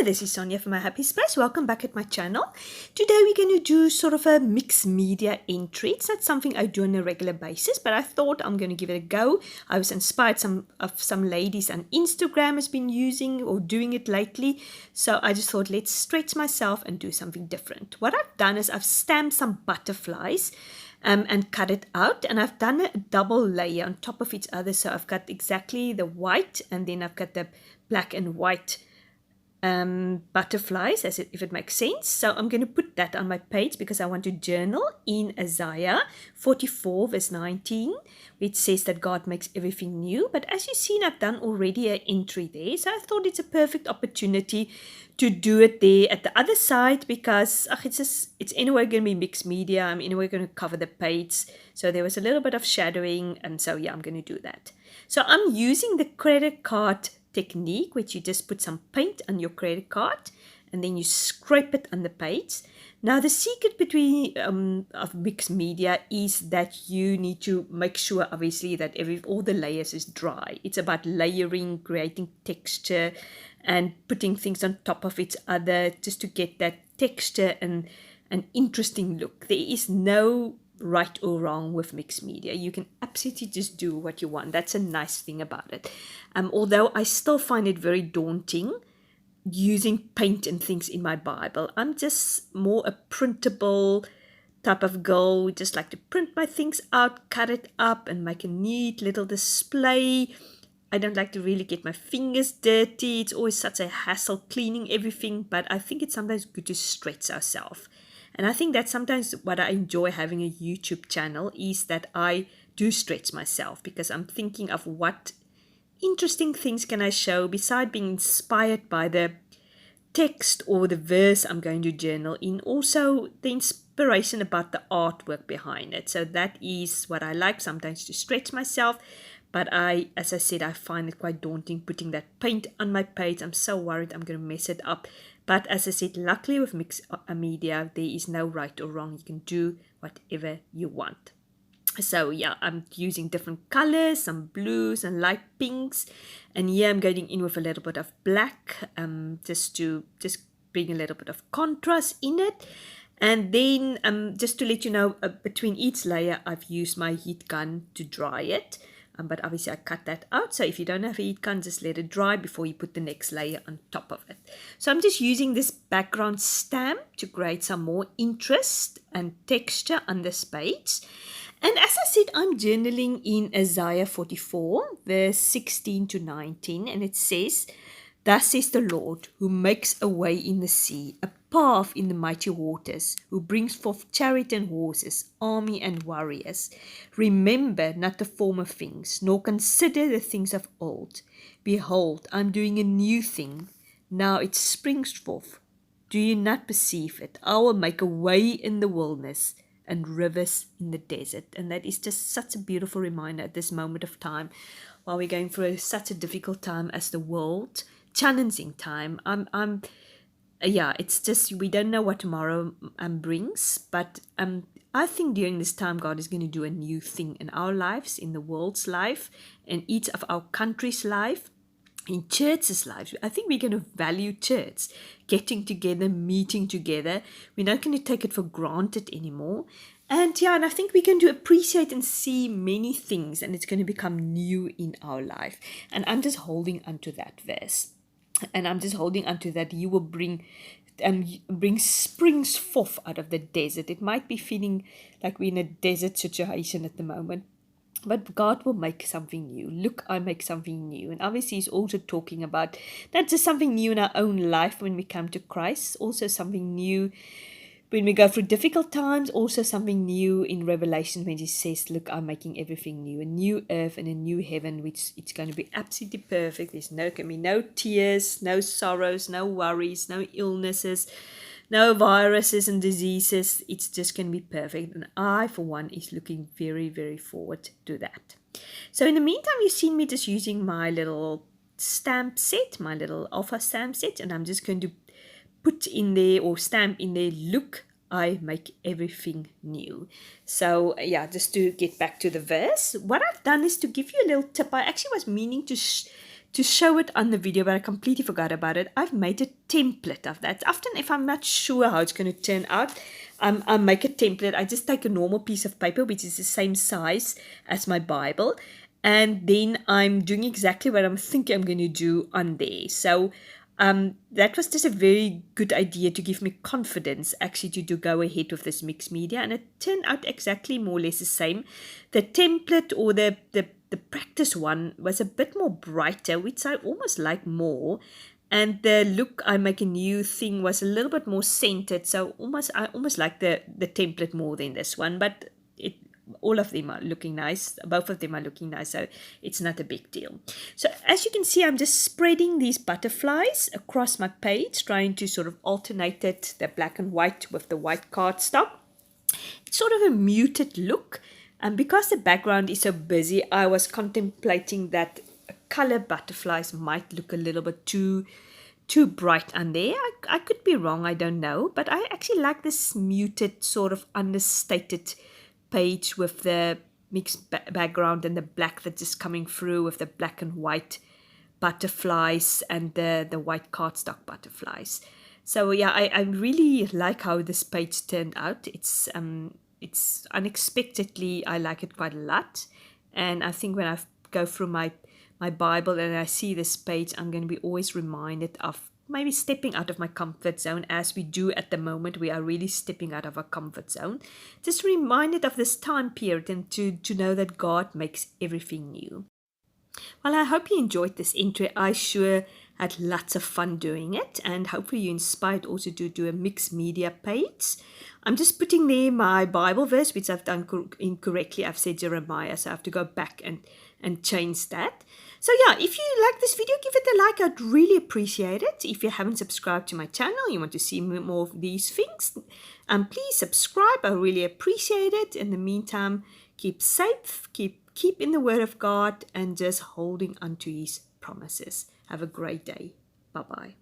this is Sonja from My Happy Space. Welcome back at my channel. Today we're going to do sort of a mixed media entry. It's not something I do on a regular basis, but I thought I'm going to give it a go. I was inspired of some ladies on Instagram has been using or doing it lately. So I just thought, let's stretch myself and do something different. What I've done is I've stamped some butterflies and cut it out, and I've done a double layer on top of each other. So I've got exactly the white, and then I've got the black and white butterflies, if it makes sense. So I'm going to put that on my page because I want to journal in Isaiah 44 verse 19, which says that God makes everything new. But as you've seen, I've done already an entry there, so I thought it's a perfect opportunity to do it there at the other side because it's anyway going to be mixed media. I'm anyway going to cover the page, so there was a little bit of shadowing, and so yeah, I'm going to do that. So I'm using the credit card technique, which you just put some paint on your credit card and then you scrape it on the page. Now the secret between of mixed media is that you need to make sure obviously that all the layers is dry. It's about layering, creating texture and putting things on top of each other just to get that texture and an interesting look. There is no right or wrong with mixed media. You can absolutely just do what you want. That's a nice thing about it. Although I still find it very daunting using paint and things in my Bible. I'm just more a printable type of girl. We just like to print my things out, cut it up and make a neat little display. I don't like to really get my fingers dirty. It's always such a hassle cleaning everything, but I think it's sometimes good to stretch ourselves. And I think that's sometimes what I enjoy having a YouTube channel is that I do stretch myself because I'm thinking of what interesting things can I show besides being inspired by the text or the verse I'm going to journal in, also the inspiration about the artwork behind it. So that is what I like sometimes, to stretch myself. But as I said, I find it quite daunting putting that paint on my page. I'm so worried I'm going to mess it up. But as I said, luckily with mixed media, there is no right or wrong. You can do whatever you want. So yeah, I'm using different colors, some blues and light pinks. And here I'm going in with a little bit of black, just bring a little bit of contrast in it. And then just to let you know, between each layer, I've used my heat gun to dry it. But obviously I cut that out. So if you don't have a heat gun, just let it dry before you put the next layer on top of it. So I'm just using this background stamp to create some more interest and texture on this page. And as I said, I'm journaling in Isaiah 44, verse 16 to 19. And it says, "Thus says the Lord, who makes a way in the sea, a path in the mighty waters, who brings forth chariot and horses, army and warriors. Remember not the former things, nor consider the things of old. Behold, I'm doing a new thing. Now it springs forth. Do you not perceive it? I will make a way in the wilderness and rivers in the desert." And that is just such a beautiful reminder at this moment of time, while we're going through such a difficult time as the world, challenging time. It's just, we don't know what tomorrow brings, but I think during this time God is going to do a new thing in our lives, in the world's life, in each of our country's life, in church's lives. I think we're going to value church, getting together, meeting together. We're not going to take it for granted anymore. And I think we can appreciate and see many things, and it's going to become new in our life. And I'm just holding onto that verse. And I'm just holding onto that. You will bring springs forth out of the desert. It might be feeling like we're in a desert situation at the moment, but God will make something new. Look, I make something new. And obviously he's also talking about not just something new in our own life when we come to Christ, also something new when we go through difficult times, also something new in Revelation when he says, look, I'm making everything new, a new earth and a new heaven, which it's going to be absolutely perfect. There's going to be no tears, no sorrows, no worries, no illnesses, no viruses and diseases. It's just going to be perfect. And I, for one, is looking very, very forward to that. So in the meantime, you've seen me just using my little stamp set, my little alpha stamp set, and I'm just going to put in there or stamp in there, look, I make everything new. So just to get back to the verse, what I've done is to give you a little tip. I actually was meaning to to show it on the video, but I completely forgot about it. I've made a template of that. Often if I'm not sure how it's going to turn out, I make a template. I just take a normal piece of paper, which is the same size as my Bible, and then I'm doing exactly what I'm thinking I'm going to do on there. So that was just a very good idea to give me confidence actually to go ahead with this mixed media, and it turned out exactly more or less the same. The template or the practice one was a bit more brighter, which I almost like more, and the look I make a new thing was a little bit more centered, so I almost like the template more than this one, but all of them are looking nice. Both of them are looking nice, so it's not a big deal. So as you can see, I'm just spreading these butterflies across my page, trying to sort of alternate it, the black and white with the white cardstock. It's sort of a muted look, and because the background is so busy, I was contemplating that color butterflies might look a little bit too bright on there. I could be wrong, I don't know, but I actually like this muted sort of understated page with the mixed background and the black that's just coming through with the black and white butterflies and the white cardstock butterflies. So yeah, I really like how this page turned out. It's unexpectedly, I like it quite a lot, and I think when I go through my Bible and I see this page, I'm going to be always reminded of maybe stepping out of my comfort zone, as we do at the moment. We are really stepping out of our comfort zone. Just reminded of this time period, and to know that God makes everything new. Well, I hope you enjoyed this entry. I sure had lots of fun doing it, and hopefully you're inspired also to do a mixed media page. I'm just putting there my Bible verse, which I've done incorrectly. I've said Jeremiah, so I have to go back and change that. So yeah, if you like this video, give it a like. I'd really appreciate it. If you haven't subscribed to my channel, you want to see more of these things, please subscribe. I really appreciate it. In the meantime, keep safe, keep in the Word of God, and just holding on to His promises. Have a great day. Bye-bye.